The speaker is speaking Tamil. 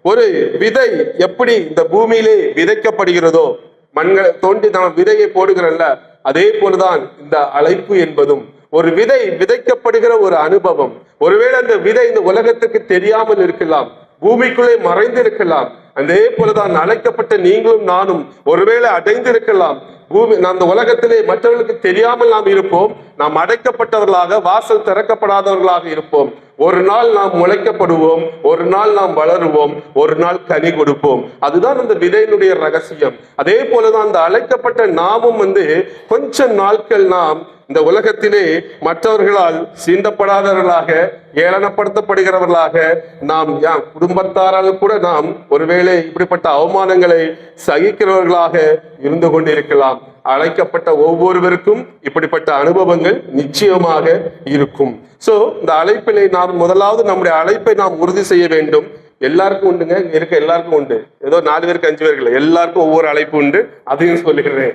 ஒரு விதை எப்படி இந்த பூமியிலே விதைக்கப்படுகிறதோ, மண்களை தோண்டி நாம் விதையை போடுகிறல்ல, அதே போலதான் இந்த அழைப்பு என்பதும் ஒரு விதை விதைக்கப்படுகிற ஒரு அனுபவம். ஒருவேளை அந்த விதை இந்த உலகத்துக்கு தெரியாமல் இருக்கலாம், பூமிக்குள்ளே மறைந்து இருக்கலாம். அதே போலதான் அழைக்கப்பட்ட நீங்களும் நானும் ஒருவேளை அடைந்திருக்கலாம். அந்த உலகத்திலே மற்றவர்களுக்கு தெரியாமல் நாம் இருப்போம். நாம் அடைக்கப்பட்டவர்களாக, வாசல் திறக்கப்படாதவர்களாக இருப்போம். ஒரு நாள் நாம் முளைக்கப்படுவோம், ஒரு நாள் நாம் வளருவோம், ஒரு நாள் கனி கொடுப்போம். அதுதான் அந்த விதையினுடைய ரகசியம். அதே போலதான் அந்த அழைக்கப்பட்ட நாமும் கொஞ்ச நாட்கள் நாம் இந்த உலகத்திலே மற்றவர்களால் சீண்டப்படாதவர்களாக, ஏளனப்படுத்தப்படுகிறவர்களாக, நாம் குடும்பத்தாரால் கூட நாம் ஒருவேளை இப்படிப்பட்ட அவமானங்களை சகிக்கிறவர்களாக இருந்து கொண்டிருக்கலாம். அழைக்கப்பட்ட ஒவ்வொருவருக்கும் இப்படிப்பட்ட அனுபவங்கள் நிச்சயமாக இருக்கும். சோ இந்த அழைப்பினை நாம் முதலாவது நம்முடைய அழைப்பை நாம் உறுதி செய்ய வேண்டும். எல்லாருக்கும் உண்டுங்க, இருக்க எல்லாருக்கும் உண்டு. ஏதோ 4 பேருக்கு 5 பேருக்கு எல்லாருக்கும் ஒவ்வொரு அழைப்பு உண்டு, அதையும் சொல்லுகிறேன்.